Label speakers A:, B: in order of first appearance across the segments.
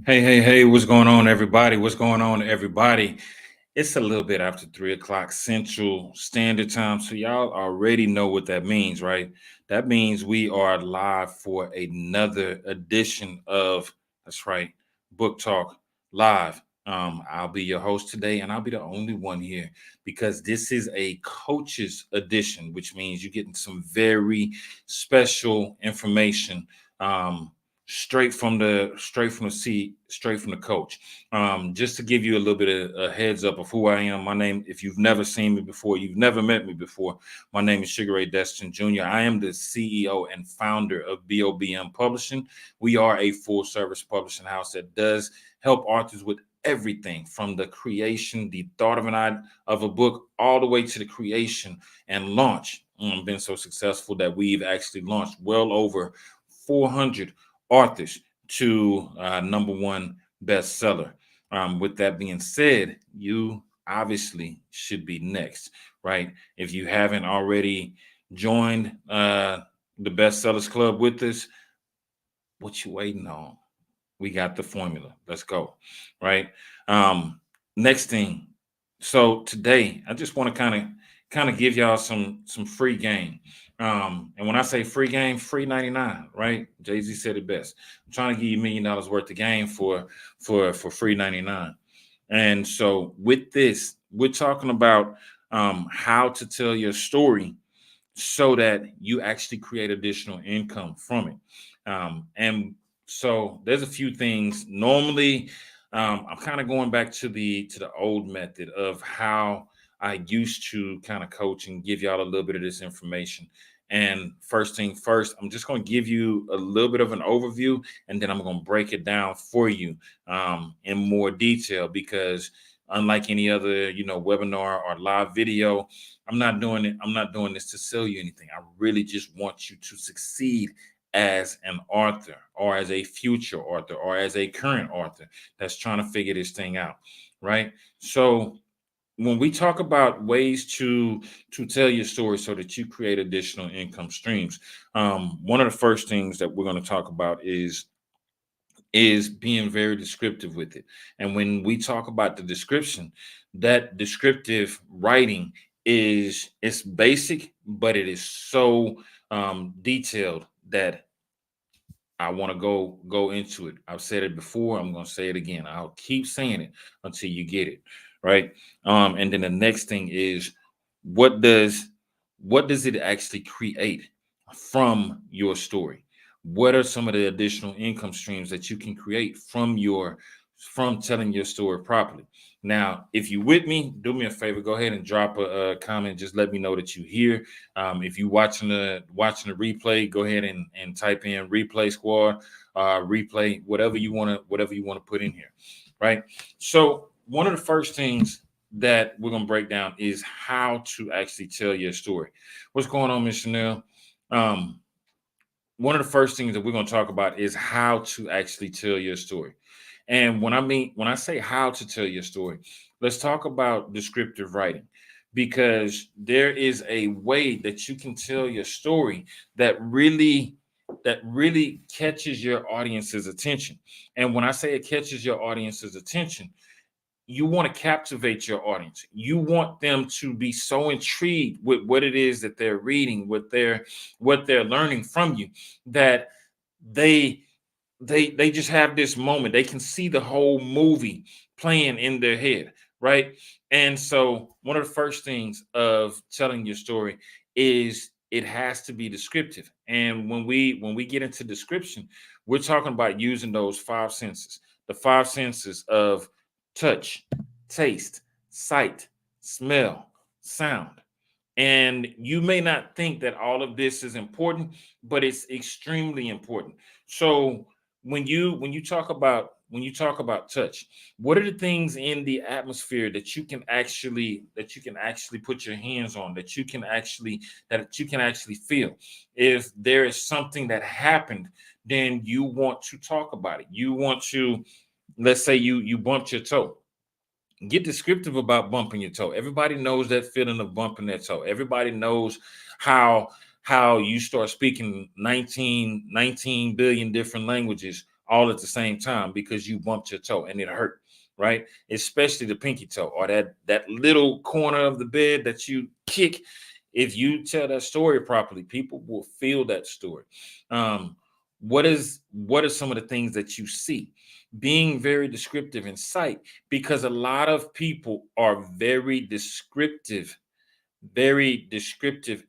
A: Hey, what's going on, everybody? What's going on, everybody? It's a little bit after 3 o'clock Central Standard Time. So, y'all already know what that means, right? That means we are live for another edition of, that's right, Book Talk Live. I'll be your host today, and I'll be the only one here because this is a coach's edition, which means you're getting some very special information. Straight from the seat, straight from the coach. Just to give you a little bit of a heads up of who I am. My name, if you've never seen me before, you've never met me before, my name is Ray Destin Jr. I am the CEO and founder of BOBM Publishing. We are a full service publishing house that does help authors with everything from the creation, the thought of a book, all the way to the creation and launch. Been so successful that we've actually launched well over 400 authors to number one bestseller. With that being said, you obviously should be next, right? If you haven't already joined the Bestsellers Club with us, what you waiting on? We got the formula. Let's go, right? Next thing. So today, I just want to kind of give y'all some free game. And when I say free game, free 99, right? Jay-Z said it best. I'm trying to give you $1 million worth of game for free 99. And so with this, we're talking about how to tell your story so that you actually create additional income from it. And so there's a few things. Normally, I'm kind of going back to the old method of how I used to kind of coach and give y'all a little bit of this information. And first thing first, I'm just going to give you a little bit of an overview, and then I'm going to break it down for you in more detail because unlike any other, webinar or live video, I'm not doing it. I'm not doing this to sell you anything. I really just want you to succeed as an author or as a future author or as a current author that's trying to figure this thing out, right? So when we talk about ways to tell your story so that you create additional income streams, one of the first things that we're going to talk about is being very descriptive with it. And when we talk about the description, that descriptive writing is it's basic, but it is so detailed that I want to go into it. I've said it before. I'm going to say it again. I'll keep saying it until you get it, right? And then the next thing is what does what does it actually create from your story? What are some of the additional income streams that you can create from telling your story properly? Now, if you with me, do me a favor, go ahead and drop a comment. Just let me know that you here. If you watching the replay, go ahead and type in replay squad, replay, whatever you want to put in here, right? So one of the first things that we're gonna break down is how to actually tell your story. What's going on, Miss Chanel? Um, One of the first things that we're going to talk about is how to actually tell your story. And when I say how to tell your story, let's talk about descriptive writing because there is a way that you can tell your story that really catches your audience's attention. And when I say it catches your audience's attention, you want to captivate your audience. You want them to be so intrigued with what it is that they're reading, what they're learning from you, that they they just have this moment. They can see the whole movie playing in their head, right? And so one of the first things of telling your story is it has to be descriptive. And when we get into description, we're talking about using those five senses. The five senses of touch, taste, sight, smell, sound. And you may not think that all of this is important, but it's extremely important. So when you talk about touch, what are the things in the atmosphere that you can actually put your hands on, that you can actually feel? If there is something that happened, then you want to talk about it. You want to, let's say you bumped your toe. Get descriptive about bumping your toe. Everybody knows that feeling of bumping their toe. Everybody knows how how you start speaking 19 billion different languages all at the same time because you bumped your toe and it hurt, right? Especially the pinky toe or that little corner of the bed that you kick. If you tell that story properly, people will feel that story. Um, what are some of the things that you see? Being very descriptive in sight, because a lot of people are very descriptive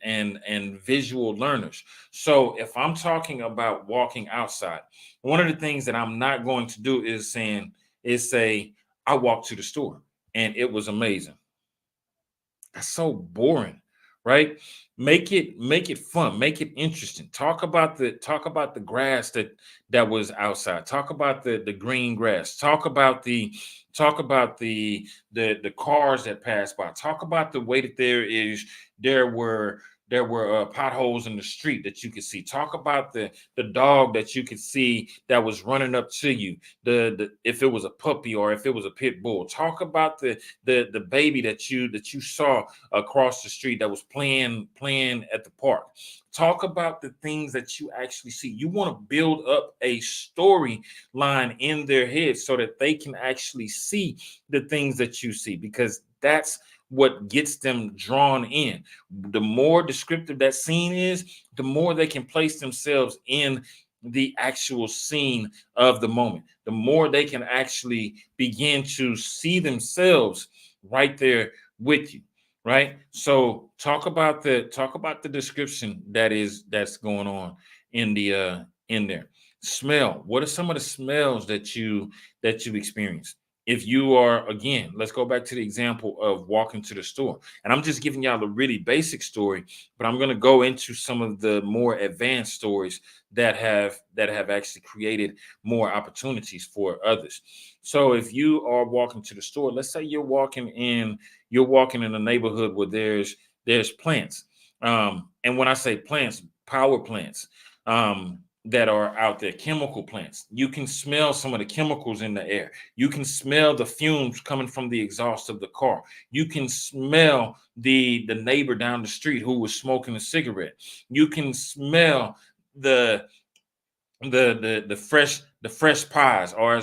A: and visual learners. So if I'm talking about walking outside, one of the things that I'm not going to do is say I walked to the store and it was amazing. That's so boring, right? Make it fun, make it interesting. Talk about the grass that was outside. Talk about the green grass. Talk about the cars that passed by. Talk about the way that there were potholes in the street that you could see. Talk about the dog that you could see that was running up to you. The if it was a puppy or if it was a pit bull. Talk about the baby that you saw across the street that was playing at the park. Talk about the things that you actually see. You want to build up a storyline in their heads so that they can actually see the things that you see, because that's what gets them drawn in. The more descriptive that scene is, the more they can place themselves in the actual scene of the moment. The more they can actually begin to see themselves right there with you, right? So talk about the description that's going on in there. Smell. What are some of the smells that you experience? If you are, again, let's go back to the example of walking to the store. And I'm just giving y'all a really basic story, but I'm going to go into some of the more advanced stories that have actually created more opportunities for others. So if you are walking to the store, let's say you're walking in a neighborhood where there's plants. And when I say plants, power plants. That are out there, chemical plants. You can smell some of the chemicals in the air. You can smell the fumes coming from the exhaust of the car. You can smell the neighbor down the street who was smoking a cigarette. You can smell the the fresh pies, or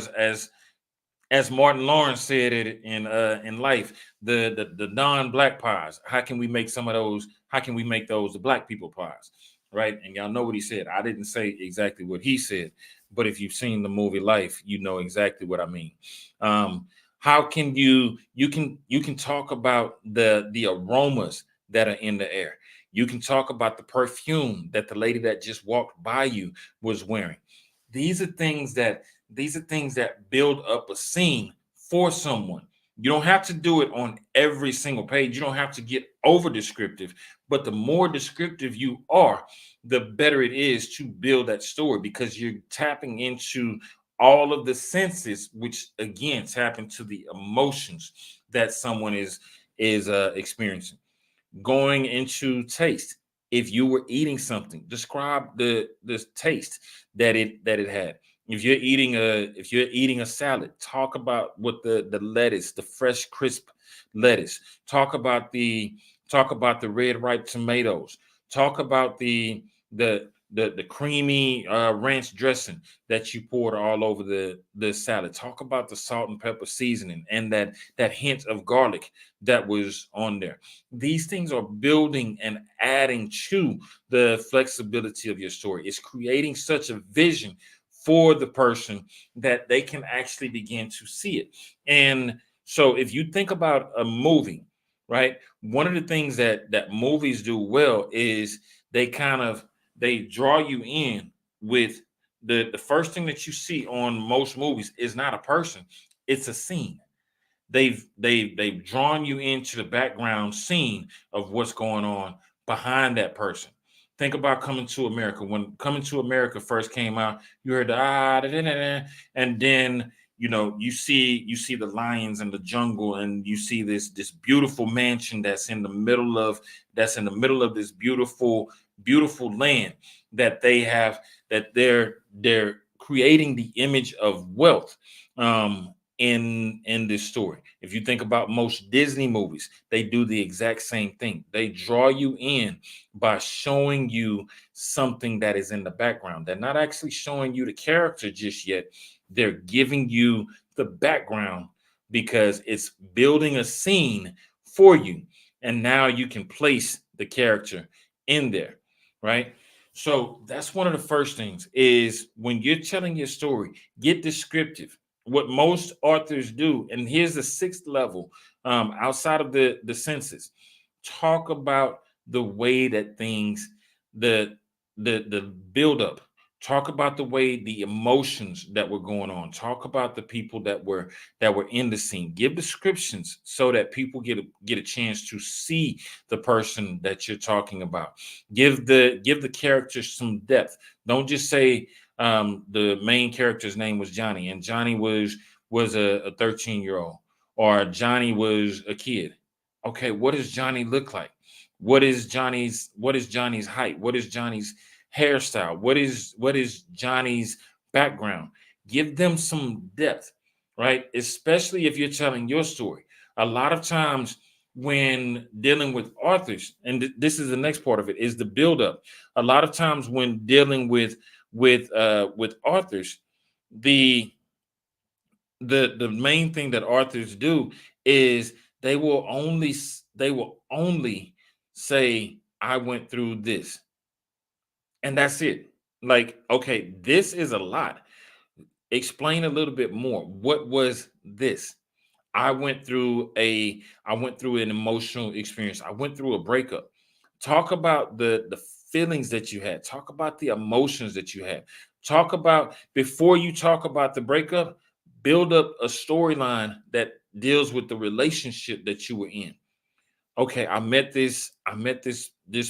A: as Martin Lawrence said it in Life, the non-black pies. How can we make some of those? How can we make those the black people pies? Right? And y'all know what he said. I didn't say exactly what he said, but if you've seen the movie Life, you know exactly what I mean. How can you can talk about the aromas that are in the air. You can talk about the perfume that the lady that just walked by you was wearing. These are things that build up a scene for someone. You don't have to do it on every single page. You don't have to get over descriptive, but the more descriptive you are, the better it is to build that story, because you're tapping into all of the senses, which again tap into the emotions that someone is experiencing. Going into taste. If you were eating something, describe the taste that it had. If you're eating a salad, talk about what the lettuce, the fresh crisp lettuce. Talk about the red ripe tomatoes. Talk about the creamy ranch dressing that you poured all over the salad. Talk about the salt and pepper seasoning and that hint of garlic that was on there. These things are building and adding to the flexibility of your story. It's creating such a vision for the person that they can actually begin to see it. And so if you think about a movie, right? One of the things that movies do well is they draw you in with the first thing that you see on most movies is not a person, it's a scene. They've drawn you into the background scene of what's going on behind that person. Think about Coming to America. When Coming to America first came out, you heard the da, da, da, da, and then you see the lions in the jungle, and you see this beautiful mansion that's in the middle of this beautiful land that they have, that they're creating the image of wealth in this story. If you think about most Disney movies, they do the exact same thing. They draw you in by showing you something that is in the background. They're not actually showing you the character just yet. They're giving you the background because it's building a scene for you. And now you can place the character in there, right? So that's one of the first things is when you're telling your story, get descriptive. What most authors do, and here's the sixth level, outside of the senses, talk about the way that things, the the build up. Talk about the way the emotions that were going on. Talk about the people that were in the scene. Give descriptions so that people get a chance to see the person that you're talking about. Give the characters some depth. Don't just say the main character's name was Johnny and Johnny was a 13-year-old or Johnny was a kid. Okay, what does Johnny look like? What is Johnny's height? What is Johnny's hairstyle? What is Johnny's background? Give them some depth, right? Especially if you're telling your story. A lot of times when dealing with authors, and this is the next part of it, is the buildup. A lot of times when dealing with authors, the the main thing that authors do is they will only say I went through this, and that's it. Like, okay, this is a lot. Explain a little bit more. What was this? I went through an emotional experience. I went through a breakup. Talk about the feelings that you had. Talk about the emotions that you had. Talk about before you talk about the breakup, build up a storyline that deals with the relationship that you were in. Okay, I met this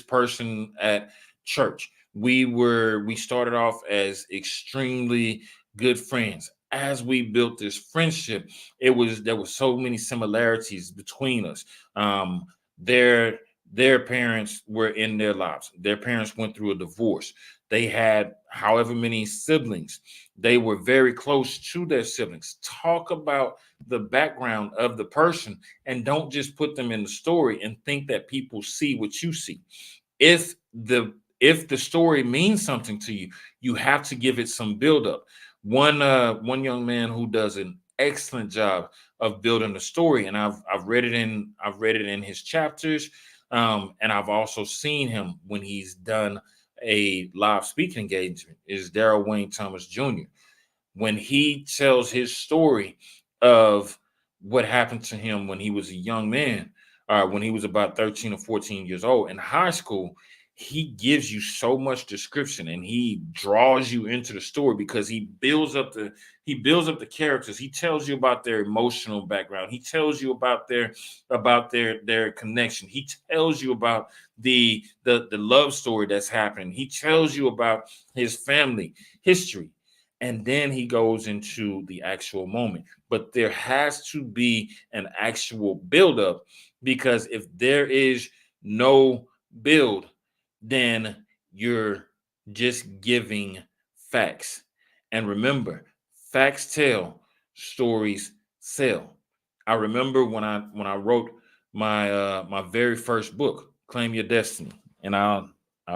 A: person at church. We started off as extremely good friends. As we built this friendship, there was so many similarities between us. um their their parents were in their lives. Their parents went through a divorce. They had however many siblings. They were very close to their siblings. Talk about the background of the person and don't just put them in the story and think that people see what you see. If the story means something to you, you have to give it some build up. One young man who does an excellent job of building the story, and I've read it in his chapters, and I've also seen him when he's done a live speaking engagement, is Daryl Wayne Thomas Jr. When he tells his story of what happened to him when he was a young man, when he was about 13 or 14 years old in high school. He gives you so much description and he draws you into the story because he builds up the characters. He tells you about their emotional background. He tells you about their connection. He tells you about the love story that's happening. He tells you about his family history, and then he goes into the actual moment. But there has to be an actual buildup, because if there is no build, then you're just giving facts. And remember, facts tell, stories sell. I remember when I wrote my very first book, Claim Your Destiny, and I'll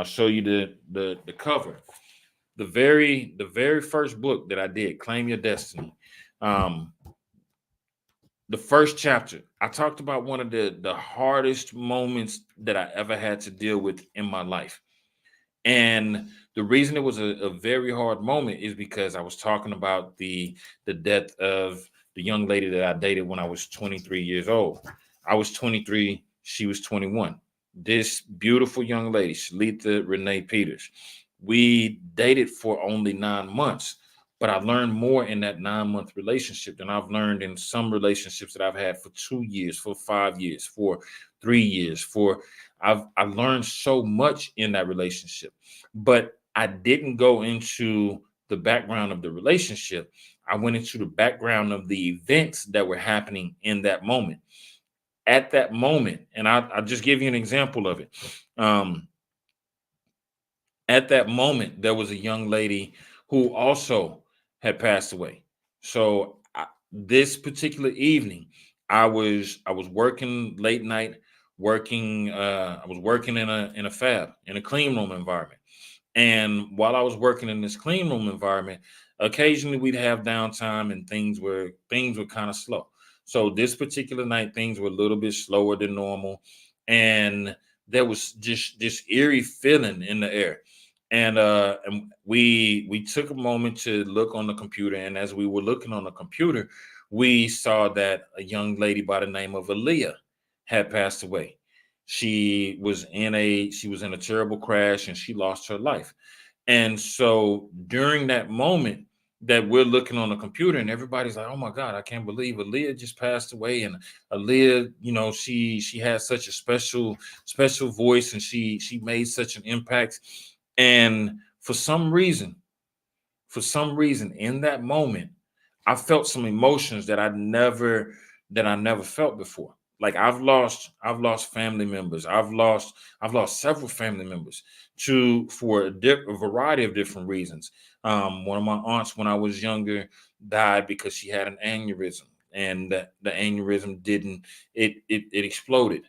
A: show you the cover. The very first book that I did, Claim Your Destiny. Um, the first chapter, I talked about one of the hardest moments that I ever had to deal with in my life. And the reason it was a very hard moment is because I was talking about the death of the young lady that I dated when I was 23 years old. I was 23, she was 21. This beautiful young lady, Shalita Renee Peters. We dated for only 9 months, but I learned more in that 9 month relationship than I've learned in some relationships that I've had for 2 years, for 5 years, for 3 years, for I learned so much in that relationship, but I didn't go into the background of the relationship. I went into the background of the events that were happening in that moment. At that moment, and I'll just give you an example of it. Um, at that moment, there was a young lady who also had passed away. So this particular evening, I was working late night, working. I was working in a fab, in a clean room environment. And while I was working in this clean room environment, occasionally we'd have downtime and things were kind of slow. So this particular night, things were a little bit slower than normal, and there was just this eerie feeling in the air. And we took a moment to look on the computer, and as we were looking on the computer, we saw that a young lady by the name of Aaliyah had passed away. She was in a terrible crash and she lost her life. And so during that moment that we're looking on the computer and everybody's like, "Oh my God, I can't believe Aaliyah just passed away." And Aaliyah, she had such a special voice, and she made such an impact. And for some reason in that moment, I felt some emotions that I never felt before. Like I've lost family members. I've lost several family members to for a variety of different reasons. One of my aunts when I was younger died because she had an aneurysm, and the aneurysm didn't it exploded.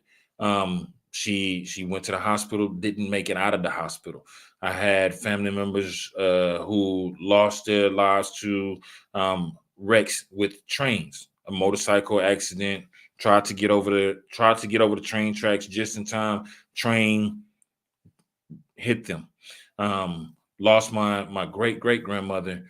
A: She went to the hospital, didn't make it out of the hospital. I had family members who lost their lives to wrecks with trains, a motorcycle accident. Tried to get over the train tracks just in time. Train hit them. Lost my great great grandmother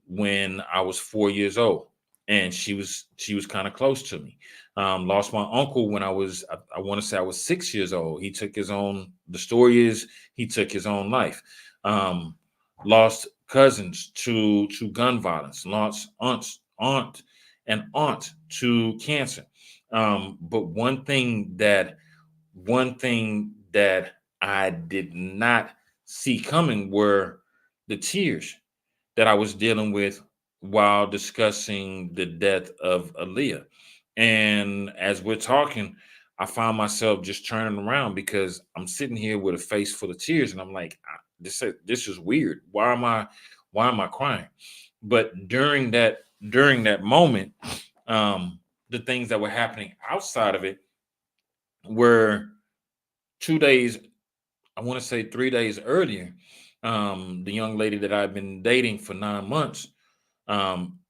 A: when I was 4 years old, and she was kind of close to me. Lost my uncle when I want to say I was 6 years old. He took his own. The story is he took his own life. Um, Lost cousins to gun violence. Lost aunt to cancer. But one thing that I did not see coming were the tears that I was dealing with while discussing the death of Aaliyah. And as we're talking, I find myself just turning around because I'm sitting here with a face full of tears, and I'm like, This is weird. Why am I crying?" But during that moment, um, the things that were happening outside of it were 2 days, I want to say 3 days earlier. The young lady that I've been dating for 9 months, um,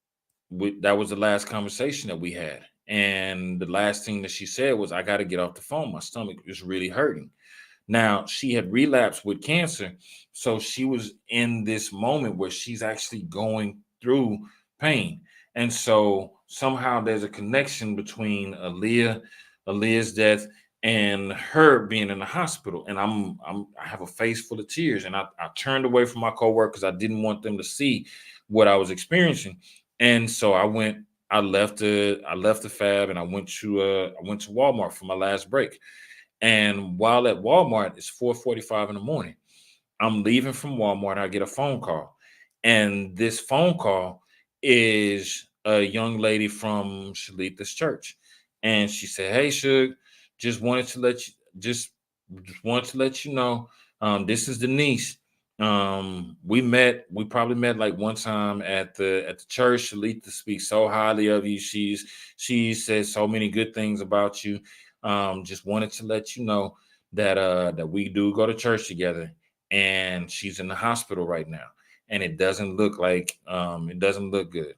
A: that was the last conversation that we had. And the last thing that she said was, "I got to get off the phone. My stomach is really hurting." Now, she had relapsed with cancer, so she was in this moment where she's actually going through pain. And so somehow there's a connection between Aaliyah's death and her being in the hospital. And I have a face full of tears, and I turned away from my coworkers. I didn't want them to see what I was experiencing. And so I left the fab, and I went to Walmart for my last break. And while at Walmart, it's 4:45 in the morning. I'm leaving from Walmart. I get a phone call. And this phone call is a young lady from Shalita's church. And she said, "Hey, Suge, just wanted to let you just wanted to let you know. This is Denise. We probably met like one time at the church. Shalita speaks so highly of you. She says so many good things about you. Just wanted to let you know that we do go to church together, and she's in the hospital right now, and it doesn't look good."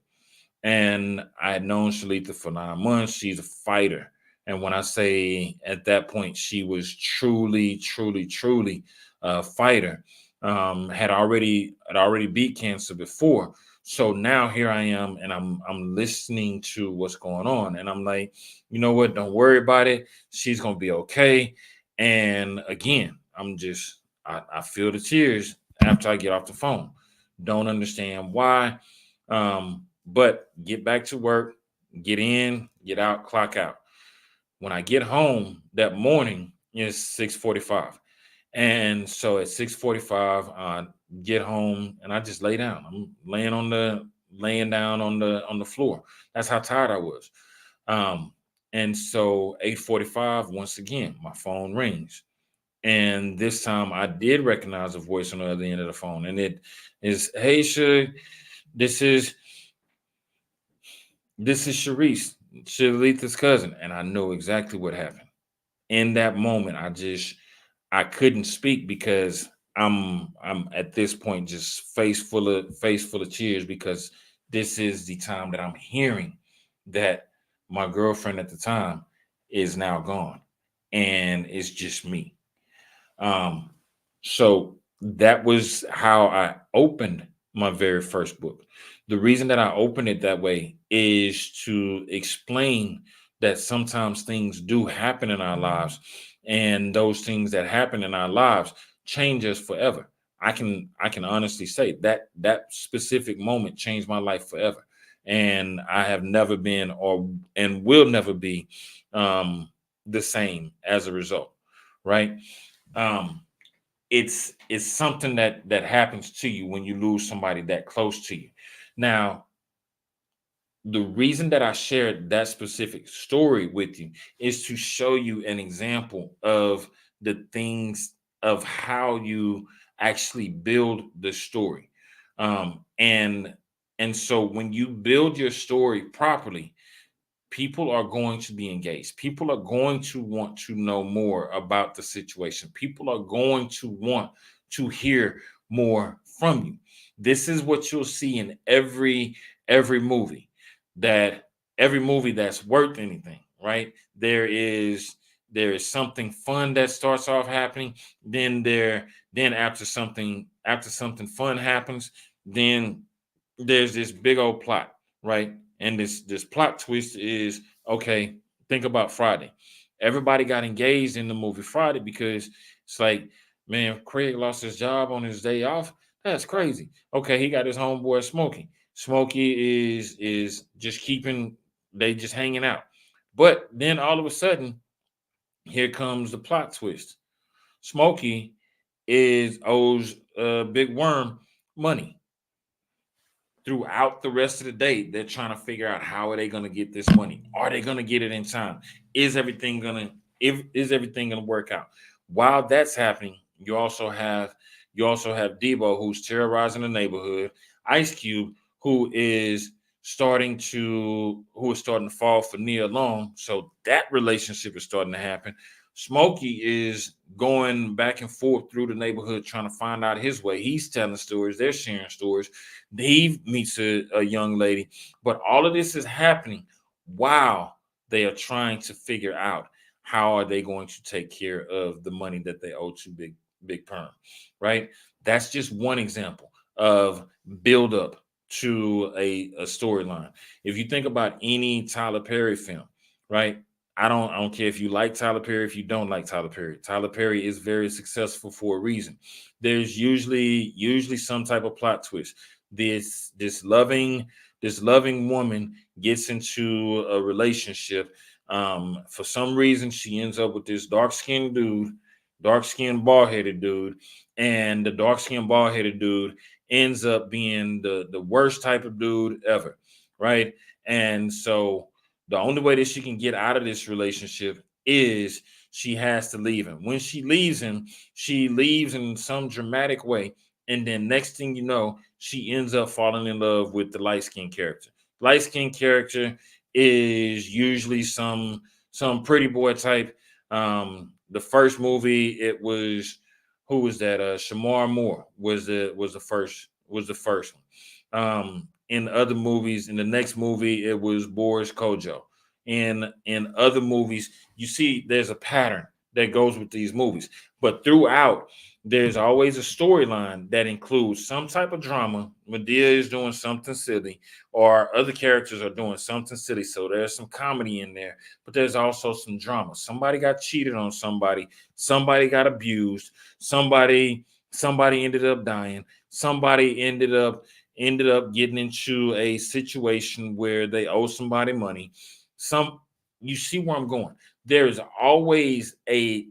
A: And I had known Shalita for 9 months. She's a fighter. And when I say at that point, she was truly, truly, truly a fighter. Had already beat cancer before. So now here I am, and I'm listening to what's going on. And I'm like, you know what? Don't worry about it. She's gonna be okay. And again, I feel the tears after I get off the phone. Don't understand why. But get back to work, get in, get out, clock out. When I get home that morning, it's 6:45. And so at 6:45, I get home and I just lay down. I'm laying down on the floor. That's how tired I was. Um, and so 8:45, once again, my phone rings. And this time I did recognize a voice on the other end of the phone. And it is, "Hey, Suge, this is This is Sharice, Shalita's cousin, and I know exactly what happened. In that moment, I couldn't speak because I'm at this point just face full of tears because this is the time that I'm hearing that my girlfriend at the time is now gone and it's just me. Um, so that was how I opened my very first book. The reason that I opened it that way is to explain that sometimes things do happen in our lives, and those things that happen in our lives change us forever. I can honestly say that that specific moment changed my life forever, and I have never been or and will never be the same as a result. Right? Um, it's something that happens to you when you lose somebody that close to you. Now, the reason that I shared that specific story with you is to show you an example of the things of how you actually build the story. And so when you build your story properly, people are going to be engaged. People are going to want to know more about the situation. People are going to want to hear more from you. This is what you'll see in every movie that every movie that's worth anything, right? There is something fun that starts off happening, then after something fun happens, then there's this big old plot, right? And this plot twist is okay. Think about Friday. Everybody got engaged in the movie Friday because it's like, man, Craig lost his job on his day off. That's crazy. Okay, he got his homeboy Smokey. Smokey is just keeping they just hanging out. But then all of a sudden, here comes the plot twist. Smokey is owes Big Worm money. Throughout the rest of the day, they're trying to figure out how are they going to get this money. Are they going to get it in time? Is everything going to is everything going to work out? While that's happening, you also have Debo, who's terrorizing the neighborhood. Ice Cube, who is starting to fall for Nia Long. So that relationship is starting to happen. Smokey is going back and forth through the neighborhood trying to find out his way. He's telling stories, they're sharing stories. He meets a young lady, but all of this is happening while they are trying to figure out how are they going to take care of the money that they owe to Big Perm, right? That's just one example of build up to a storyline. If you think about any Tyler Perry film, right? I don't care if you like Tyler Perry, if you don't like Tyler Perry. Tyler Perry is very successful for a reason. There's usually some type of plot twist. This loving woman gets into a relationship. For some reason, she ends up with this dark skinned bald headed dude, and the dark skinned bald headed dude ends up being the worst type of dude ever, right? And so the only way that she can get out of this relationship is she has to leave him. When she leaves him, she leaves in some dramatic way, and then next thing you know, she ends up falling in love with the light skinned character. Light skinned character is usually some pretty boy type. The first movie, it was who was that? Shamar Moore was the first one. In other movies, in the next movie, it was Boris Kojo. In other movies, you see there's a pattern that goes with these movies, but throughout there's always a storyline that includes some type of drama. Medea is doing something silly, or other characters are doing something silly. So there's some comedy in there, but there's also some drama. Somebody got cheated on somebody got abused, somebody ended up dying, somebody ended up getting into a situation where they owe somebody money. Some You see where I'm going. There's always a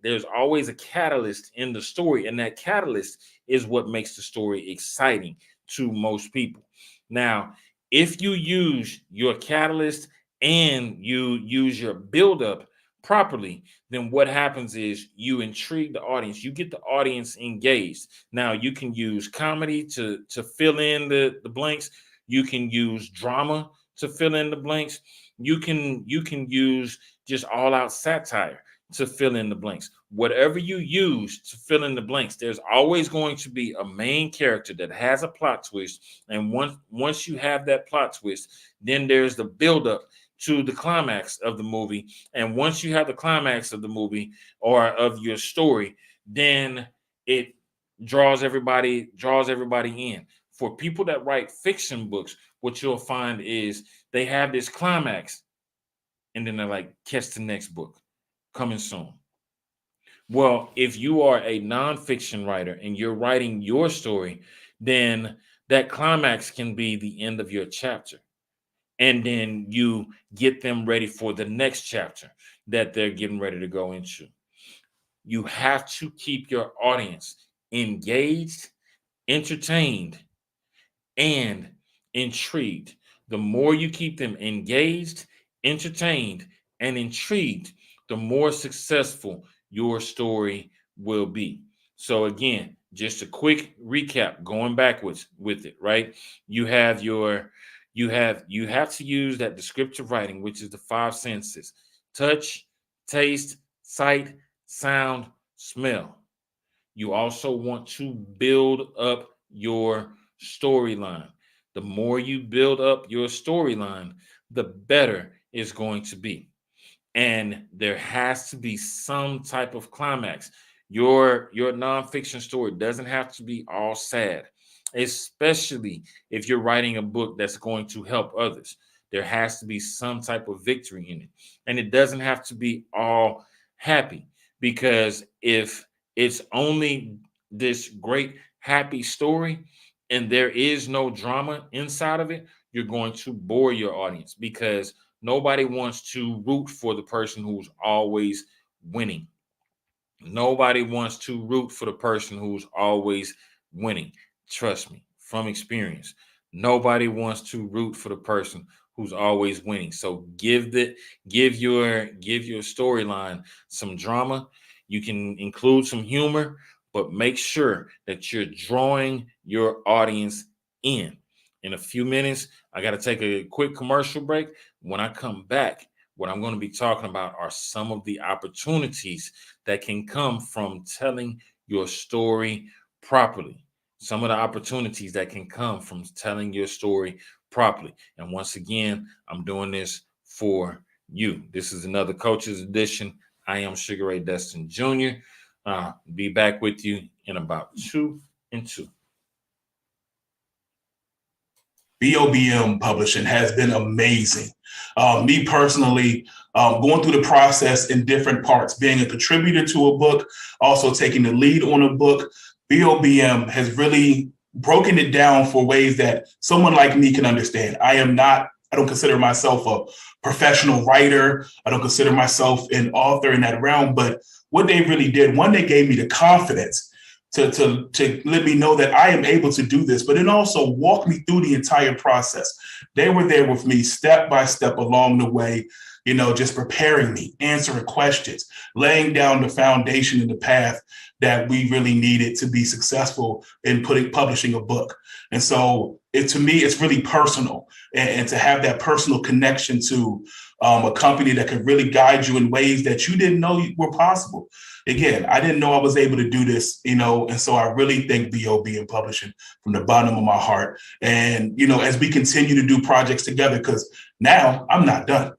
A: catalyst in the story, and that catalyst is what makes the story exciting to most people. Now, if you use your catalyst and you use your buildup properly, then what happens is you intrigue the audience, you get the audience engaged. Now you can use comedy to fill in the blanks, you can use drama to fill in the blanks. You can use just all out satire to fill in the blanks. Whatever you use to fill in the blanks, there's always going to be a main character that has a plot twist. And once you have that plot twist, then there's the buildup to the climax of the movie. And once you have the climax of the movie or of your story, then it draws everybody in. For people that write fiction books, what you'll find is they have this climax, and then they're like, catch the next book coming soon. Well, if you are a nonfiction writer and you're writing your story, then that climax can be the end of your chapter. And then you get them ready for the next chapter that they're getting ready to go into. You have to keep your audience engaged, entertained, and intrigued. The more you keep them engaged, entertained, and intrigued, the more successful your story will be. So again, just a quick recap going backwards with it, right? You have your you have to use that descriptive writing, which is the five senses: touch, taste, sight, sound, smell. You also want to build up your storyline. The more you build up your storyline, the better it's going to be. And there has to be some type of climax. Your nonfiction story doesn't have to be all sad, especially if you're writing a book that's going to help others. There has to be some type of victory in it. And it doesn't have to be all happy, because if it's only this great happy story and there is no drama inside of it, you're going to bore your audience, because nobody wants to root for the person who's always winning. Nobody wants to root for the person who's always winning. Trust me, from experience. Nobody wants to root for the person who's always winning. So give your storyline some drama. You can include some humor, but make sure that you're drawing your audience in. In a few minutes, I got to take a quick commercial break. When I come back, what I'm going to be talking about are some of the opportunities that can come from telling your story properly. Some of the opportunities that can come from telling your story properly. And once again, I'm doing this for you. This is another Coach's Edition. I am Sugar Ray Destin Jr. Be back with you in about 2 and 2.
B: BOBM Publishing has been amazing. Me personally, going through the process in different parts, being a contributor to a book, also taking the lead on a book, BOBM has really broken it down for ways that someone like me can understand. I don't consider myself a professional writer. I don't consider myself an author in that realm. But what they really did, one, they gave me the confidence to let me know that I am able to do this, but then also walk me through the entire process. They were there with me step by step along the way, just preparing me, answering questions, laying down the foundation and the path that we really needed to be successful in publishing a book. And so to me, it's really personal, and to have that personal connection to a company that could really guide you in ways that you didn't know were possible. Again, I didn't know I was able to do this, and so I really thank BOBM Publishing from the bottom of my heart. And, as we continue to do projects together, because now I'm not done.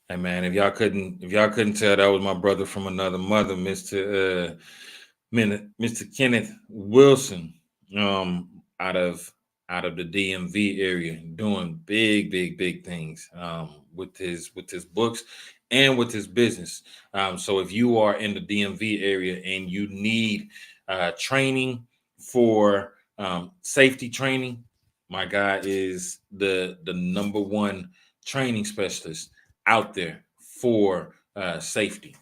A: Hey man, if y'all couldn't tell, that was my brother from another mother, Mr. Kenneth Wilson, out of the DMV area, doing big things with his books and with his business. So if you are in the DMV area and you need training for safety training, my guy is the number one training specialist out there for safety,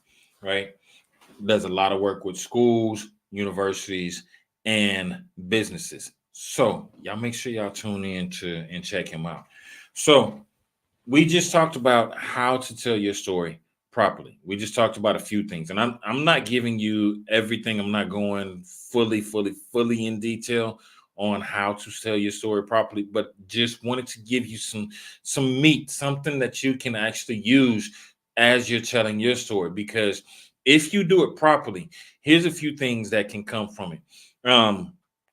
A: right? Does a lot of work with schools, universities, and businesses. So y'all make sure y'all tune in and check him out. So we just talked about how to tell your story properly. We just talked about a few things, and I'm not giving you everything. I'm not going fully in detail on how to tell your story properly, but just wanted to give you some meat, something that you can actually use as you're telling your story. Because if you do it properly, here's a few things that can come from it.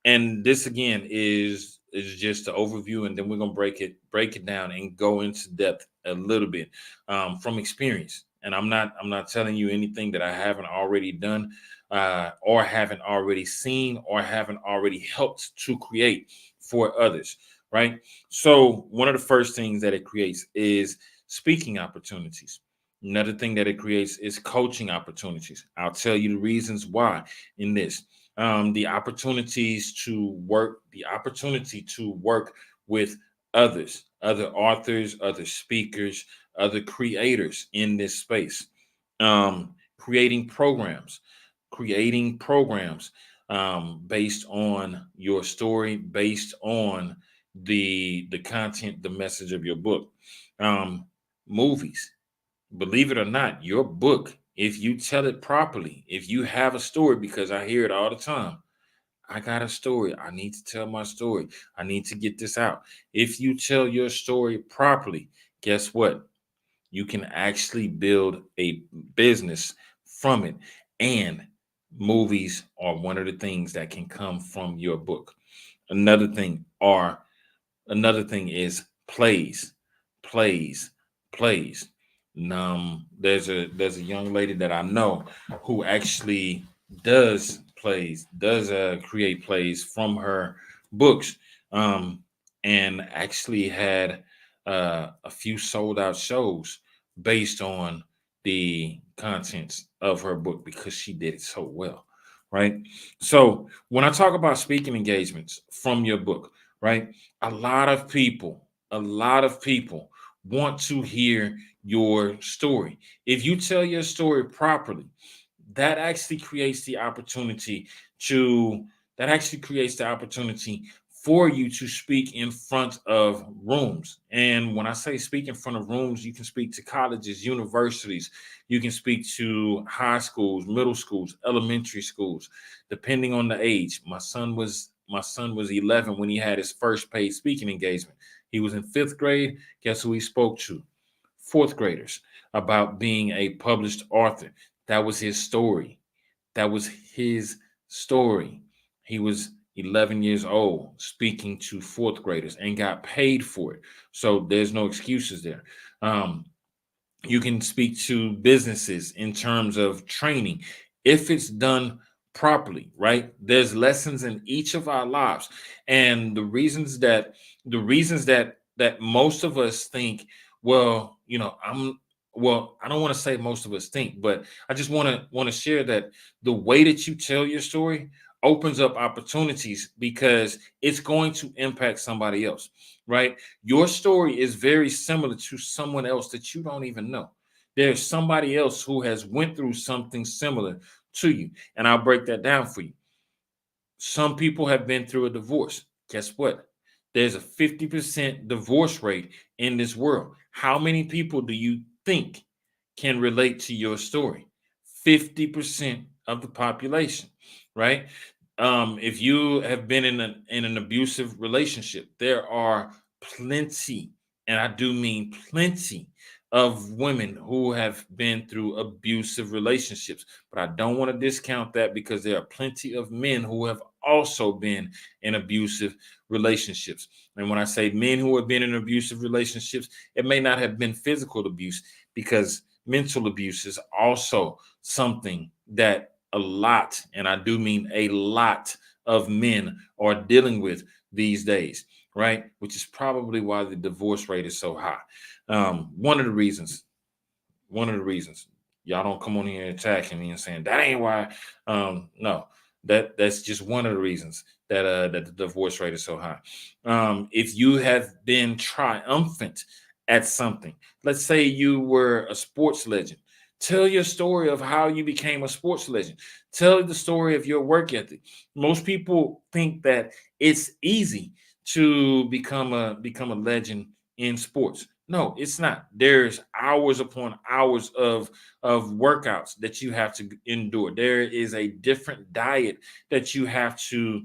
A: And this again is just an overview, and then we're gonna break it down and go into depth a little bit from experience. And I'm not telling you anything that I haven't already done, or haven't already seen, or haven't already helped to create for others. Right. So one of the first things that it creates is speaking opportunities. Another thing that it creates is coaching opportunities. I'll tell you the reasons why in this. The opportunities to work, the opportunity to work with others, other authors, other speakers, other creators in this space. Creating programs, creating programs based on your story, based on the content, the message of your book. Um, Movies, believe it or not, your book, if you tell it properly, if you have a story, because I hear it all the time, I got a story. I need to tell my story. I need to get this out. If you tell your story properly, guess what? You can actually build a business from it. And movies are one of the things that can come from your book. Another thing are Another thing is plays, plays, plays. There's a young lady that I know who actually does create plays from her books, um, and actually had a few sold out shows based on the contents of her book because she did it so well, right? So when I talk about speaking engagements from your book, right? A lot of people want to hear your story. If you tell your story properly, that actually creates the opportunity to that actually creates the opportunity for you to speak in front of rooms. And when I say speak in front of rooms, you can speak to colleges, universities, you can speak to high schools, middle schools, elementary schools, depending on the age. My son was 11 when he had his first paid speaking engagement. He was in 5th grade. Guess who he spoke to? 4th graders about being a published author. That was his story. That was his story. He was 11 years old speaking to 4th graders and got paid for it. So there's no excuses there. Um, you can speak to businesses in terms of training if it's done properly, right? There's lessons in each of our lives, and the reasons that most of us think, well, I don't want to say most of us think, but I just want to share that the way that you tell your story opens up opportunities because it's going to impact somebody else, right? Your story is very similar to someone else that you don't even know. There's somebody else who has went through something similar to you, and I'll break that down for you. Some people have been through a divorce. Guess what? There's a 50% divorce rate in this world. How many people do you think can relate to your story? 50% of the population, right? If you have been in an abusive relationship, there are plenty, and I do mean plenty, of women who have been through abusive relationships. But I don't want to discount that because there are plenty of men who have also been in abusive relationships. And when I say men who have been in abusive relationships, it may not have been physical abuse, because mental abuse is also something that a lot, and I do mean a lot, of men are dealing with these days, right? Which is probably why the divorce rate is so high. One of the reasons, y'all don't come on here attacking me and saying that ain't why. No, that's just one of the reasons that the divorce rate is so high. If you have been triumphant at something, let's say you were a sports legend, tell your story of how you became a sports legend. Tell the story of your work ethic. Most people think that it's easy to become a legend in sports. No, it's not. There's hours upon hours of workouts that you have to endure. There is a different diet that you have to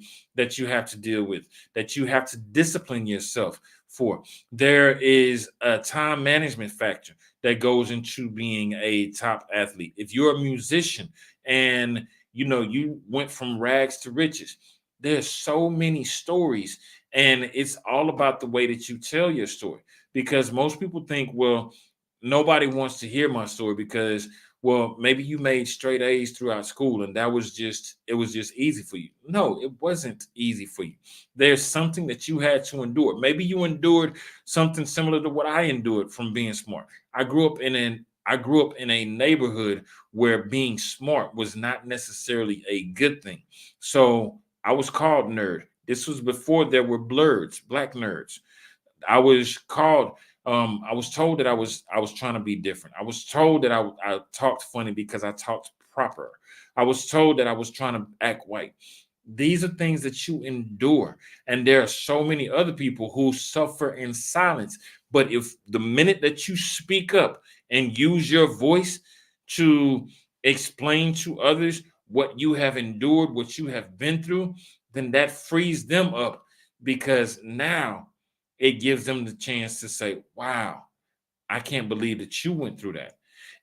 A: deal with, that you have to discipline yourself for. There is a time management factor that goes into being a top athlete. If you're a musician and you went from rags to riches, there's so many stories, and it's all about the way that you tell your story, because most people think, well, nobody wants to hear my story because, well, maybe you made straight A's throughout school and it was just easy for you. No, it wasn't easy for you. There's something that you had to endure. Maybe you endured something similar to what I endured from being smart. I grew up in a neighborhood where being smart was not necessarily a good thing. So I was called nerd. This was before there were blurs, black nerds. I was called. I was told that I was trying to be different. I was told that I talked funny because I talked proper. I was told that I was trying to act white. These are things that you endure, and there are so many other people who suffer in silence. But if the minute that you speak up and use your voice to explain to others what you have endured, what you have been through, then that frees them up, because now it gives them the chance to say, wow, I can't believe that you went through that.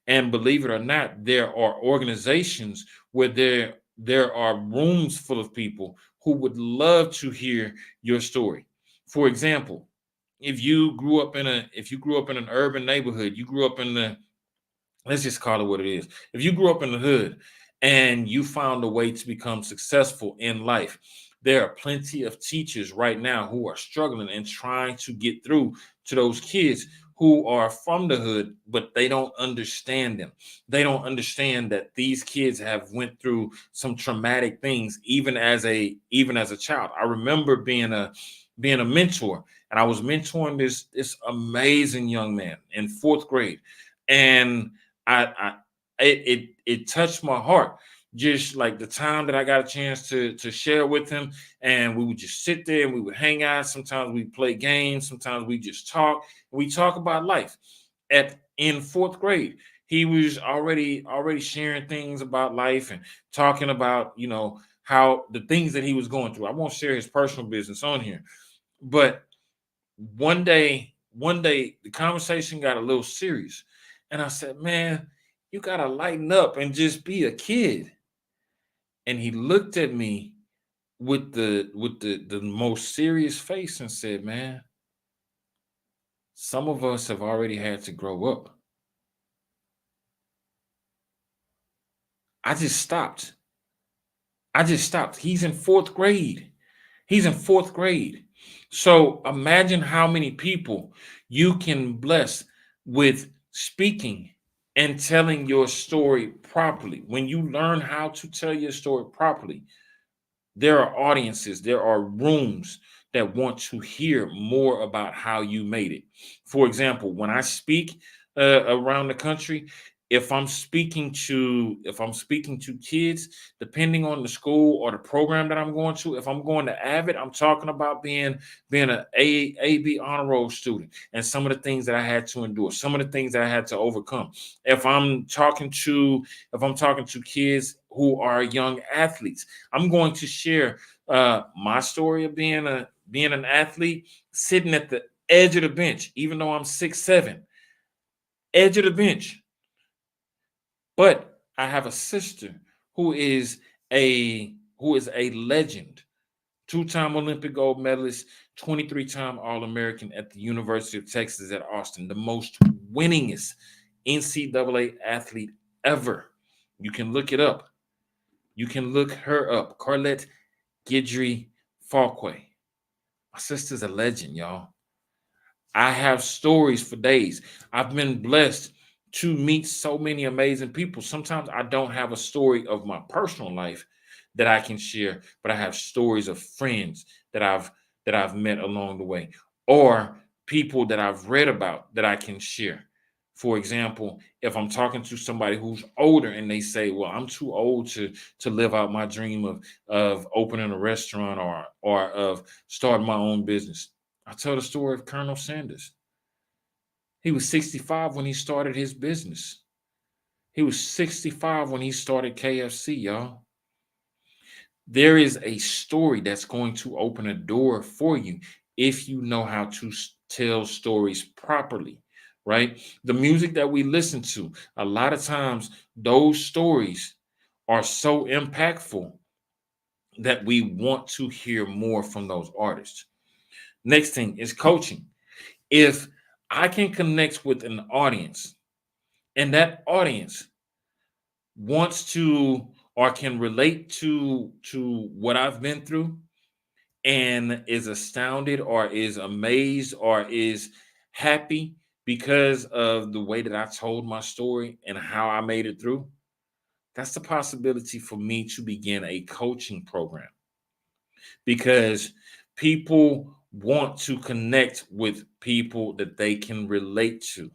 A: And believe it or not, there are organizations where there are rooms full of people who would love to hear your story. For example, if you grew up in an urban neighborhood, you grew up in the, let's just call it what it is. If you grew up in the hood and you found a way to become successful in life, there are plenty of teachers right now who are struggling and trying to get through to those kids who are from the hood, but they don't understand them. They don't understand that these kids have went through some traumatic things even as a child. I remember being a mentor, and I was mentoring this amazing young man in fourth grade, and I it touched my heart, just like the time that I got a chance to share with him, and we would just sit there and we would hang out. Sometimes we play games, sometimes we just talk. We talk about life. At in fourth grade, he was already sharing things about life and talking about how the things that he was going through. I won't share his personal business on here, but one day the conversation got a little serious, and I said, man, you gotta lighten up and just be a kid. And he looked at me with the most serious face and said, man, some of us have already had to grow up. I just stopped i just stopped He's in fourth grade. He's in fourth grade. So imagine how many people you can bless with speaking and telling your story properly. When you learn how to tell your story properly, there are audiences, there are rooms that want to hear more about how you made it. For example, when I speak around the country, if I'm speaking to kids, depending on the school or the program that I'm going to, if I'm going to Avid, I'm talking about being an AB honor roll student and some of the things that I had to endure, some of the things that I had to overcome. If I'm talking to kids who are young athletes, I'm going to share my story of being an athlete, sitting at the edge of the bench, even though I'm 6'7", edge of the bench. But I have a sister who is a legend, two-time Olympic gold medalist, 23-time All-American at the University of Texas at Austin, the most winningest NCAA athlete ever. You can look it up. You can look her up, Carlette Guidry Falquay. My sister's a legend, y'all. I have stories for days. I've been blessed to meet so many amazing people. Sometimes I don't have a story of my personal life that I can share, but I have stories of friends that I've met along the way, or people that I've read about that I can share. For example, if I'm talking to somebody who's older and they say, "Well, I'm too old to live out my dream of opening a restaurant or of starting my own business," I tell the story of Colonel Sanders. He was 65 when he started his business. He was 65 when he started KFC, y'all. There is a story that's going to open a door for you if you know how to tell stories properly, right? The music that we listen to, a lot of times those stories are so impactful that we want to hear more from those artists. Next thing is coaching. If I can connect with an audience and that audience wants to or can relate to what I've been through and is astounded or is amazed or is happy because of the way that I told my story and how I made it through, that's the possibility for me to begin a coaching program, because people want to connect with people that they can relate to.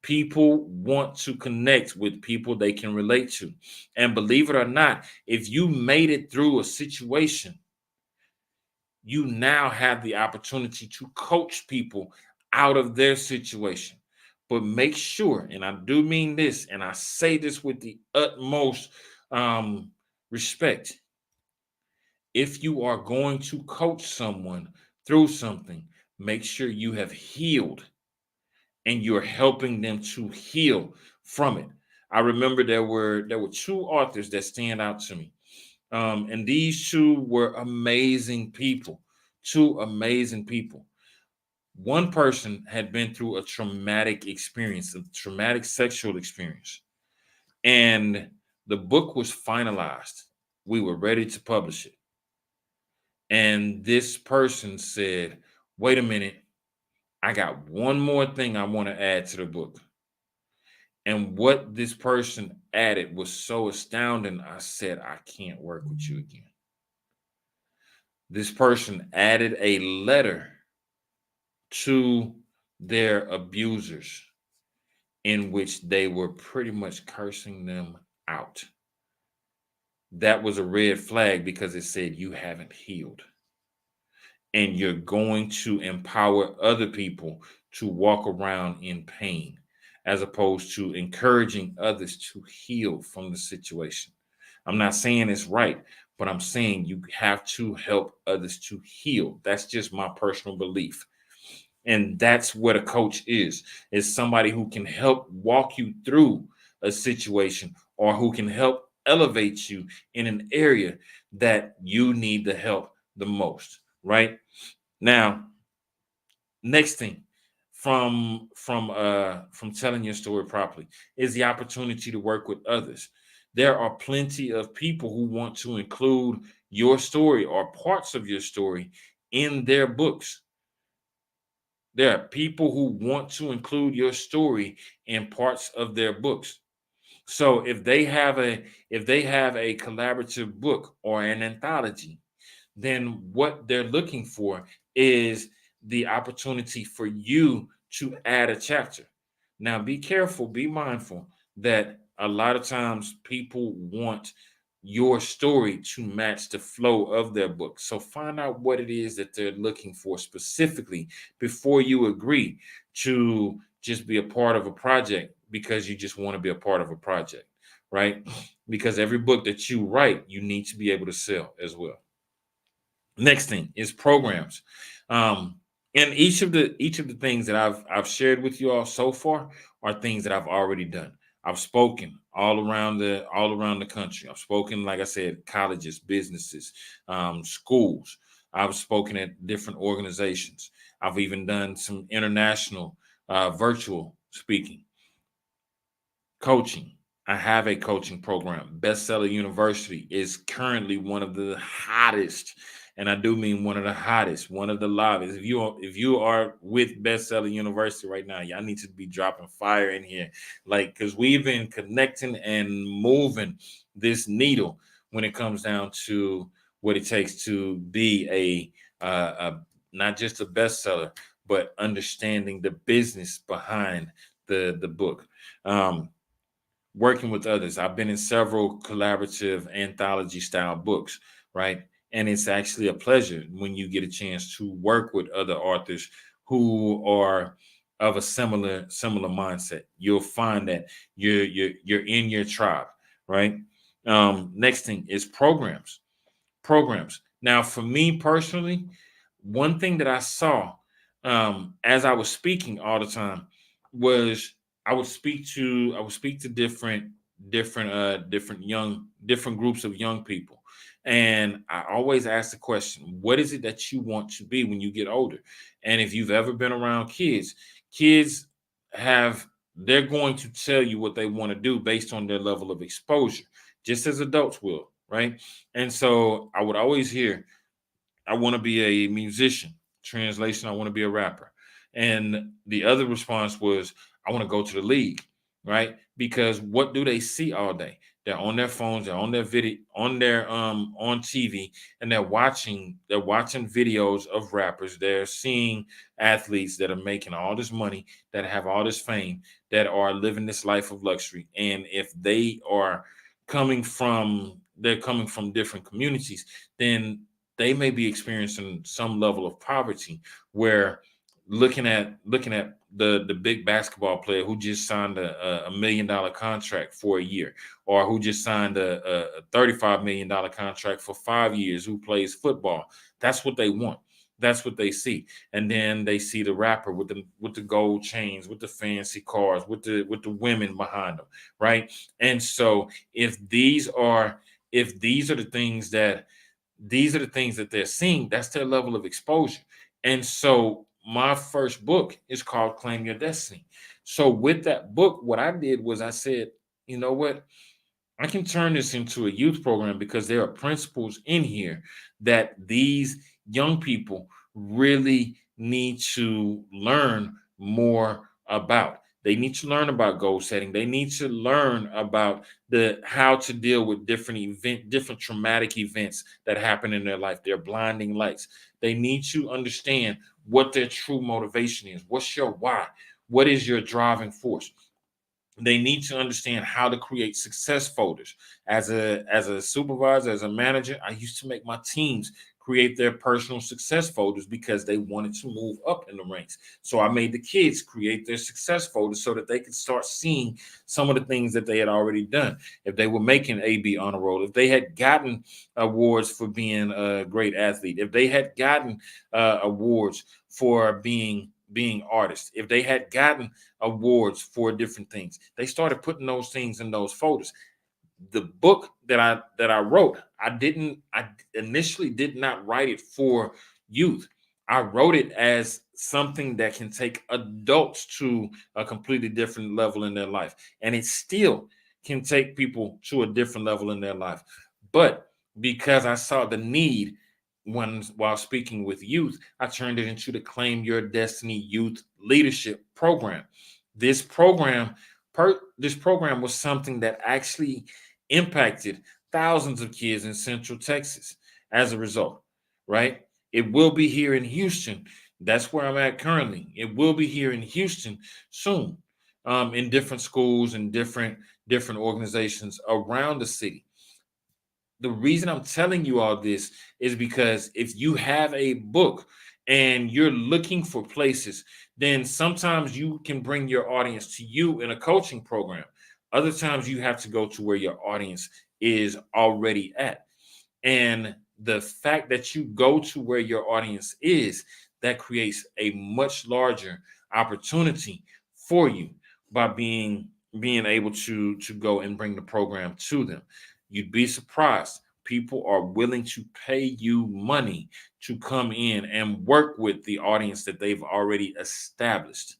A: People want to connect with people they can relate to. And believe it or not, if you made it through a situation, you now have the opportunity to coach people out of their situation. But make sure, and I do mean this, and I say this with the utmost respect, if you are going to coach someone through something, make sure you have healed and you're helping them to heal from it. I remember there were two authors that stand out to me. And these two were amazing people, two amazing people. One person had been through a traumatic experience, a traumatic sexual experience, and the book was finalized. We were ready to publish it. And this person said, wait a minute, I got one more thing I want to add to the book. And what this person added was so astounding. I said, I can't work with you again. This person added a letter to their abusers in which they were pretty much cursing them out. That was a red flag because it said you haven't healed. And you're going to empower other people to walk around in pain as opposed to encouraging others to heal from the situation. I'm not saying it's right, but I'm saying you have to help others to heal. That's just my personal belief. And that's what a coach is somebody who can help walk you through a situation or who can help elevate you in an area that you need the help the most, right? Now, next thing from telling your story properly is the opportunity to work with others. There are plenty of people who want to include your story or parts of your story in their books. There are people who want to include your story in parts of their books. So if they have a collaborative book or an anthology, then what they're looking for is the opportunity for you to add a chapter. Now, be careful, be mindful that a lot of times people want your story to match the flow of their book. So find out what it is that they're looking for specifically before you agree to just be a part of a project because you just want to be a part of a project, right? Because every book that you write, you need to be able to sell as well. Next thing is programs. And each of the things that I've shared with you all so far are things that I've already done. I've spoken all around the country. I've spoken, like I said, colleges, businesses, schools. I've spoken at different organizations. I've even done some international virtual speaking. Coaching. I have a coaching program. Bestseller University is currently one of the hottest, and I do mean one of the hottest, one of the livest. If you are with Bestseller University right now, y'all need to be dropping fire in here, like because we've been connecting and moving this needle when it comes down to what it takes to be a not just a bestseller, but understanding the business behind the book. Um, Working with others. I've been in several collaborative anthology style books, right? And it's actually a pleasure when you get a chance to work with other authors who are of a similar mindset. You'll find that you're in your tribe, right? Next thing is programs. Programs. Now, for me personally, one thing that I saw as I was speaking all the time was I would speak to different groups of young people, and I always ask the question, what is it that you want to be when you get older? And if you've ever been around kids, kids have they're going to tell you what they want to do based on their level of exposure, just as adults will, right? And so I would always hear, I want to be a musician. Translation, I want to be a rapper. And the other response was, I want to go to the league, right? Because what do they see all day? They're on their phones, they're on their video, on TV, and they're watching videos of rappers. They're seeing athletes that are making all this money, that have all this fame, that are living this life of luxury. And if they're coming from different communities, then they may be experiencing some level of poverty, where looking at the big basketball player who just signed a $1 million contract for a year, or who just signed a $35 million contract for 5 years, who plays football. That's what they want. That's what they see. And then they see the rapper with the gold chains, with the fancy cars, with the women behind them, right? And so if these are the things that they're seeing, that's their level of exposure. And so my first book is called Claim Your Destiny. So with that book, what I did was I said, you know what? I can turn this into a youth program, because there are principles in here that these young people really need to learn more about. They need to learn about goal setting. They need to learn about the how to deal with different traumatic events that happen in their life, their blinding lights. They need to understand what their true motivation is. What's your why? What is your driving force? They need to understand how to create success folders. As a supervisor, as a manager, I used to make my teams create their personal success folders, because they wanted to move up in the ranks. So I made the kids create their success folders so that they could start seeing some of the things that they had already done. If they were making AB honor roll, if they had gotten awards for being a great athlete, if they had gotten awards for being artists, if they had gotten awards for different things, they started putting those things in those folders. The book that I wrote, I initially did not write it for youth. I wrote it as something that can take adults to a completely different level in their life, and it still can take people to a different level in their life. But because I saw the need while speaking with youth, I turned it into the Claim Your Destiny Youth Leadership Program. This program, this program was something that actually impacted thousands of kids in Central Texas as a result, right? It will be here in Houston. That's where I'm at currently. It will be here in Houston soon, in different schools and different organizations around the city. The reason I'm telling you all this is because if you have a book and you're looking for places, then sometimes you can bring your audience to you in a coaching program. Other times you have to go to where your audience is already at. And the fact that you go to where your audience is, that creates a much larger opportunity for you by being able to go and bring the program to them. You'd be surprised. People are willing to pay you money to come in and work with the audience that they've already established.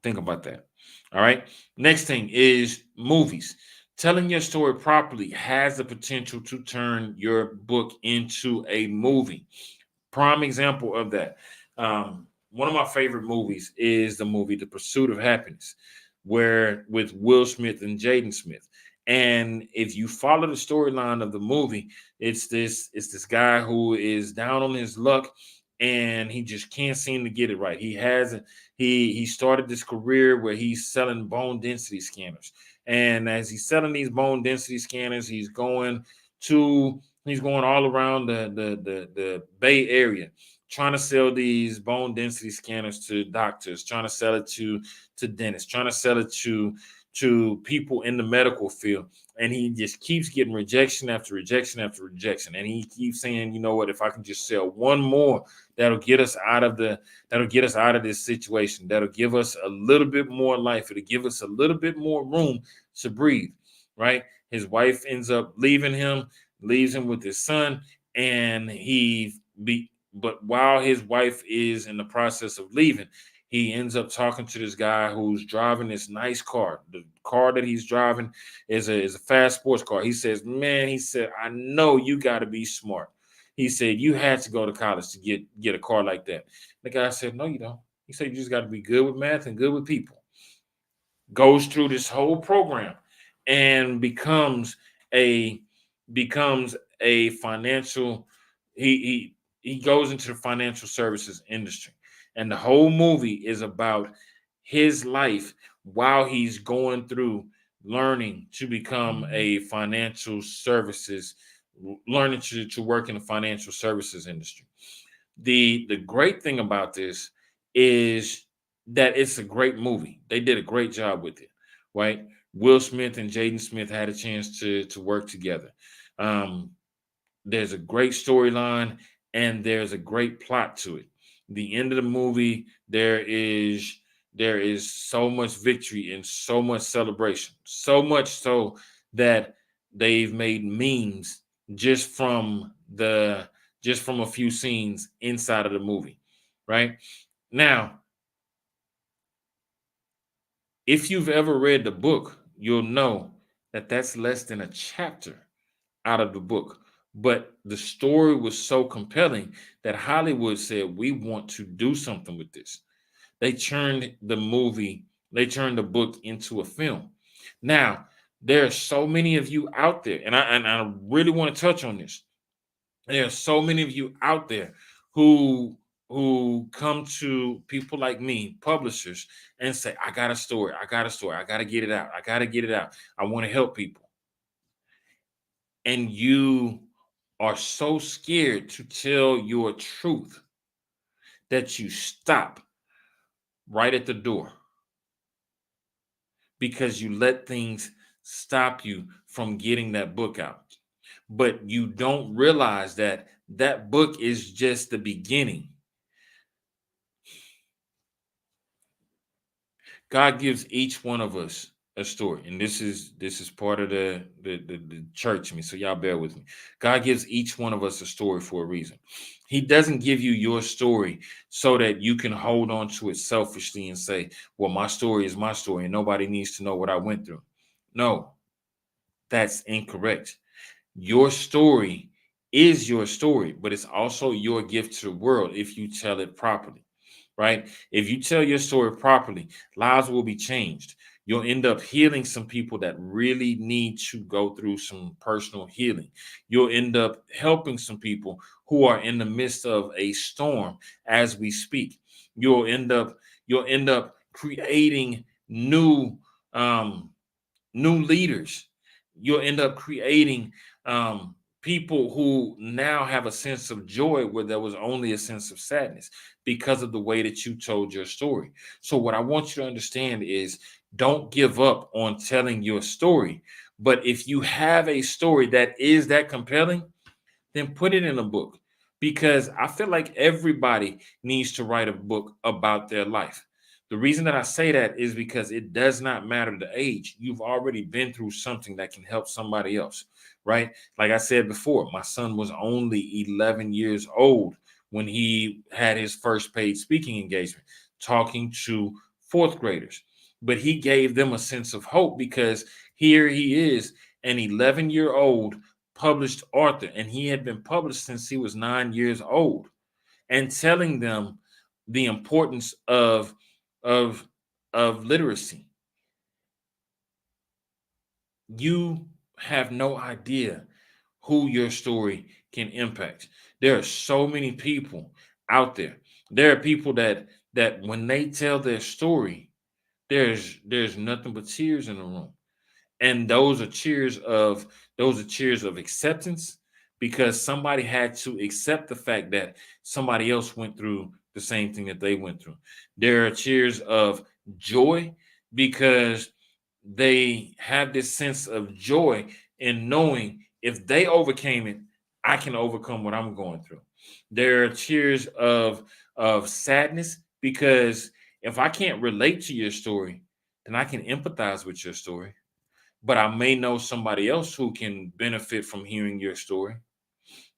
A: Think about that. All right. Next thing is movies. Telling your story properly has the potential to turn your book into a movie. Prime example of that. One of my favorite movies is the movie The Pursuit of Happiness, where with Will Smith and Jaden Smith. And if you follow the storyline of the movie, it's this guy who is down on his luck, and he just can't seem to get it right. He started this career where he's selling bone density scanners. And as he's selling these bone density scanners, he's going all around the Bay Area, trying to sell these bone density scanners to doctors, trying to sell it to dentists, trying to sell it to people in the medical field. And he just keeps getting rejection after rejection after rejection. And he keeps saying, you know what, if I can just sell one more, that'll get us out of this situation. That'll give us a little bit more life. It'll give us a little bit more room to breathe. Right. His wife ends up leaving him, leaves him with his son, and but while his wife is in the process of leaving, he ends up talking to this guy who's driving this nice car. The car that he's driving is a fast sports car. He says, man, he said, I know you got to be smart. He said, you had to go to college to get a car like that. The guy said, no, you don't. He said, you just got to be good with math and good with people. Goes through this whole program and becomes a financial, he goes into the financial services industry. And the whole movie is about his life while he's going through learning to become a financial services, learning to work in the financial services industry. The great thing about this is that it's a great movie. They did a great job with it, right? Will Smith and Jaden Smith had a chance to work together. Um, there's a great storyline and there's a great plot to it. The end of the movie, there is so much victory and so much celebration, so much so that they've made memes just from the just from a few scenes inside of the movie, right? Now, if you've ever read the book, you'll know that that's less than a chapter out of the book. But the story was so compelling that Hollywood said, we want to do something with this. They turned the book into a film. Now, there are so many of you out there, and I really want to touch on this. There are so many of you out there who come to people like me, publishers, and say, I got a story, I got a story, I got to get it out, I got to get it out. I want to help people. And you are so scared to tell your truth that you stop right at the door because you let things stop you from getting that book out. But you don't realize that that book is just the beginning. God gives each one of us a story, and this is part of the church. So y'all bear with me. God gives each one of us a story for a reason. He doesn't give you your story so that you can hold on to it selfishly and say, well, my story is my story and nobody needs to know what I went through. No, that's incorrect. Your story is your story, but it's also your gift to the world if you tell it properly, right? If you tell your story properly, lives will be changed. You'll end up healing some people that really need to go through some personal healing. You'll end up helping some people who are in the midst of a storm as we speak. You'll end up creating new leaders. You'll end up creating people who now have a sense of joy where there was only a sense of sadness because of the way that you told your story. So what I want you to understand is don't give up on telling your story. But if you have a story that is that compelling, then put it in a book, because I feel like everybody needs to write a book about their life. The reason that I say that is because it does not matter the age. You've already been through something that can help somebody else, right? Like I said before, my son was only 11 years old when he had his first paid speaking engagement, talking to fourth graders. But he gave them a sense of hope because here he is, an 11-year-old published author, and he had been published since he was 9 years old, and telling them the importance of literacy. You have no idea who your story can impact. There are so many people out there. There are people that when they tell their story, there's nothing but tears in the room. And those are cheers of acceptance, because somebody had to accept the fact that somebody else went through the same thing that they went through. There are tears of joy because they have this sense of joy in knowing if they overcame it, I can overcome what I'm going through. There are tears of sadness because if I can't relate to your story, then I can empathize with your story. But I may know somebody else who can benefit from hearing your story.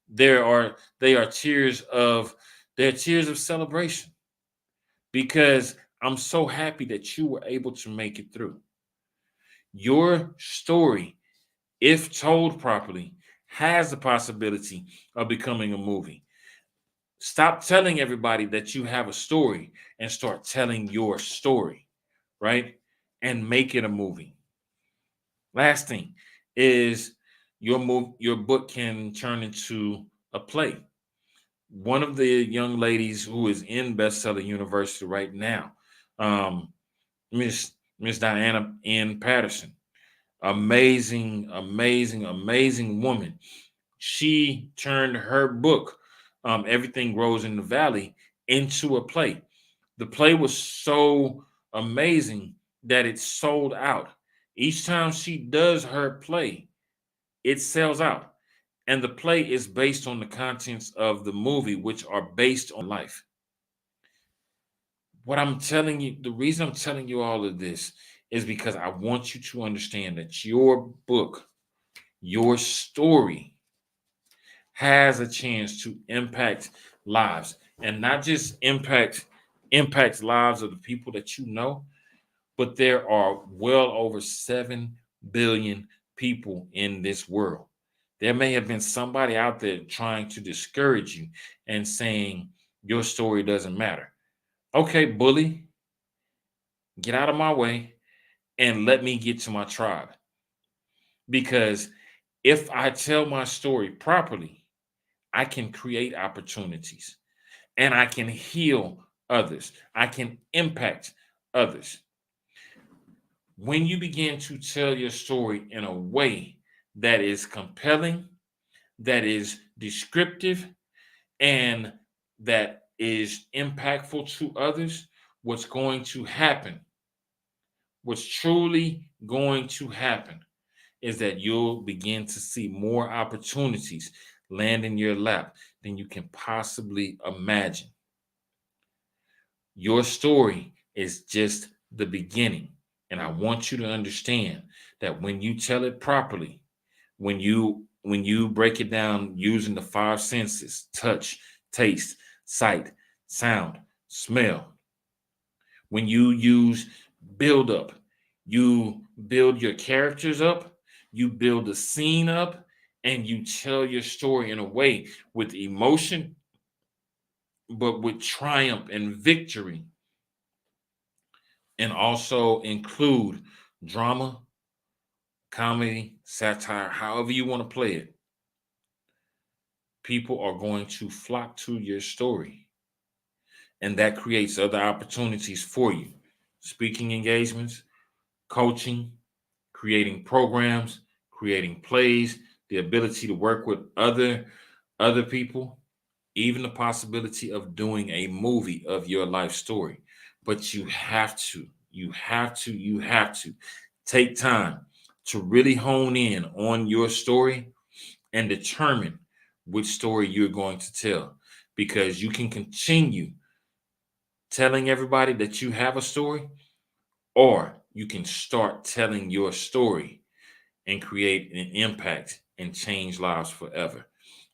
A: There are they are tears of they're tears of celebration because I'm so happy that you were able to make it through. Your story, if told properly, has the possibility of becoming a movie. Stop telling everybody that you have a story and start telling your story, right? And make it a movie. Last thing is your book can turn into a play. One of the young ladies who is in Bestseller University right now, um, Miss Diana N. Patterson, amazing, amazing, amazing woman. She turned her book, Everything Grows in the Valley, into a play. The play was so amazing that it sold out. Each time she does her play, it sells out. And the play is based on the contents of the movie, which are based on life. What I'm telling you, the reason I'm telling you all of this is because I want you to understand that your book, your story, has a chance to impact lives, and not just impacts lives of the people that you know, but there are well over 7 billion people in this world. There may have been somebody out there trying to discourage you and saying your story doesn't matter. Okay, bully, get out of my way and let me get to my tribe. Because if I tell my story properly, I can create opportunities and I can heal others. I can impact others. When you begin to tell your story in a way that is compelling, that is descriptive, and that is impactful to others, what's going to happen, what's truly going to happen, is that you'll begin to see more opportunities land in your lap than you can possibly imagine. Your story is just the beginning. And I want you to understand that when you tell it properly, when you break it down using the five senses, touch, taste, sight, sound, smell, when you use build up, you build your characters up, you build the scene up, and you tell your story in a way with emotion, but with triumph and victory, and also include drama, comedy, satire, however you want to play it. People are going to flock to your story, and that creates other opportunities for you. Speaking engagements, coaching, creating programs, creating plays, the ability to work with other people, even the possibility of doing a movie of your life story. But you have to take time to really hone in on your story and determine which story you're going to tell, because you can continue telling everybody that you have a story, or you can start telling your story and create an impact and change lives forever.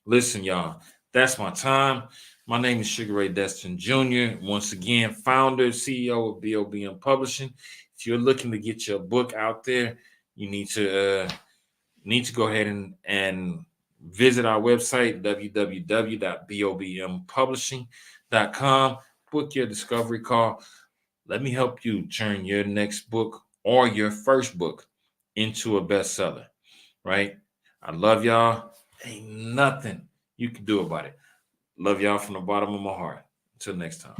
A: Listen, y'all, that's my time. My name is Sugar Ray Destin Jr. Once again, founder, CEO of BOBM Publishing. If you're looking to get your book out there, you need to go ahead and visit our website, www.bobmpublishing.com. Book your discovery call. Let me help you turn your next book or your first book into a bestseller, right? I love y'all. Ain't nothing you can do about it. Love y'all from the bottom of my heart. Until next time.